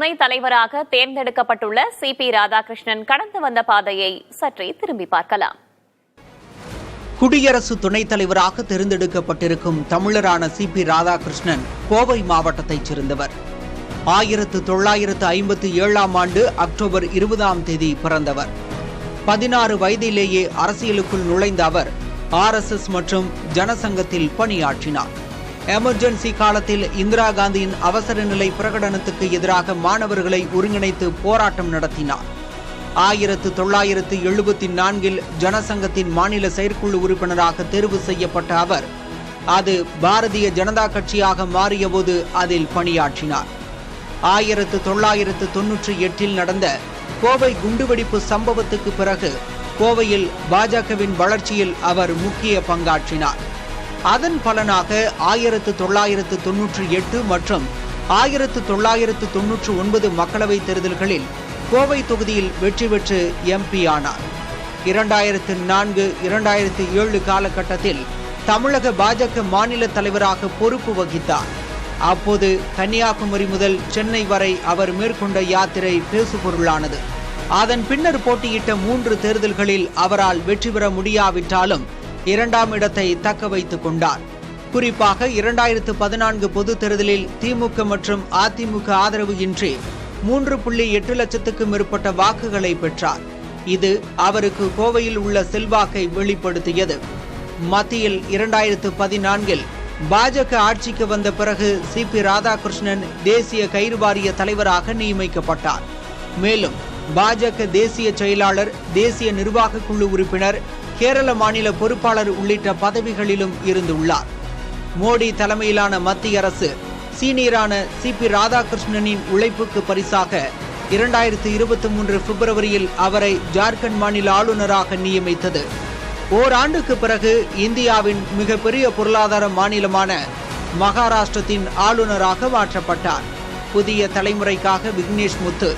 துணைத் தலைவராக தேர்ந்தெடுக்கப்பட்டுள்ள சி.பி. ராதாகிருஷ்ணன் கடந்து வந்த பாதையை சற்றே திரும்பி பார்க்கலாம். குடியரசு துணைத் தலைவராக தேர்ந்தெடுக்கப்பட்டிருக்கும் தமிழரான சி.பி. ராதாகிருஷ்ணன் கோவை மாவட்டத்தைச் சேர்ந்தவர். 1957ஆம் ஆண்டு அக்டோபர் 20ஆம் தேதி பிறந்தவர். 16 வயதிலேயே அரசியலுக்குள் நுழைந்த அவர் RSS மற்றும் ஜனசங்கத்தில் பணியாற்றினார். எமர்ஜென்சி காலத்தில் இந்திரா காந்தியின் அவசர நிலை பிரகடனத்துக்கு எதிராக மாணவர்களை ஒருங்கிணைத்து போராட்டம் நடத்தினார். 1974இல் ஜனசங்கத்தின் மாநில செயற்குழு உறுப்பினராக தேர்வு செய்யப்பட்ட அவர் அது பாரதிய ஜனதா கட்சியாக மாறியபோது அதில் பணியாற்றினார். 1998இல் நடந்த கோவை குண்டுவெடிப்பு சம்பவத்துக்கு பிறகு கோவையில் பாஜகவின் வளர்ச்சியில் அவர் முக்கிய பங்காற்றினார். அதன் பலனாக 1998 மற்றும் 1999 மக்களவைத் தேர்தல்களில் கோவை தொகுதியில் வெற்றி பெற்று MP ஆனார். 2004-2007 காலகட்டத்தில் தமிழக பாஜக மாநில தலைவராக பொறுப்பு வகித்தார். அப்போது கன்னியாகுமரி முதல் சென்னை வரை அவர் மேற்கொண்ட யாத்திரை பேசுபொருளானது. அதன் பின்னர் போட்டியிட்ட 3 தேர்தல்களில் அவரால் வெற்றி பெற முடியாவிட்டாலும் 2ஆம் இடத்தை தக்க வைத்துக் கொண்டார். குறிப்பாக 2014 பொதுத் தேர்தலில் திமுக மற்றும் அதிமுக ஆதரவு இன்றி 3.8 லட்சத்துக்கும் மேற்பட்ட வாக்குகளை பெற்றார். இது அவருக்கு கோவையில் உள்ள செல்வாக்கை வெளிப்படுத்தியது. மத்தியில் 2014இல் பாஜக ஆட்சிக்கு வந்த பிறகு சி.பி. ராதாகிருஷ்ணன் தேசிய கயிறு வாரிய தலைவராக நியமிக்கப்பட்டார். மேலும் பாஜக தேசிய செயலாளர், தேசிய நிர்வாக குழு உறுப்பினர், கேரள மாநில பொறுப்பாளர் உள்ளிட்ட பதவிகளிலும் இருந்துள்ளார். மோடி தலைமையிலான மத்திய அரசு சீனியரான சி.பி. ராதாகிருஷ்ணனின் உழைப்புக்கு பரிசாக 2023 பிப்ரவரியில் அவரை ஜார்க்கண்ட் மாநில ஆளுநராக நியமித்தது. ஓராண்டுக்கு பிறகு இந்தியாவின் மிகப்பெரிய பொருளாதார மாநிலமான மகாராஷ்டிரத்தின் ஆளுநராக மாற்றப்பட்டார். புதிய தலைமுறைக்காக விக்னேஷ் முத்து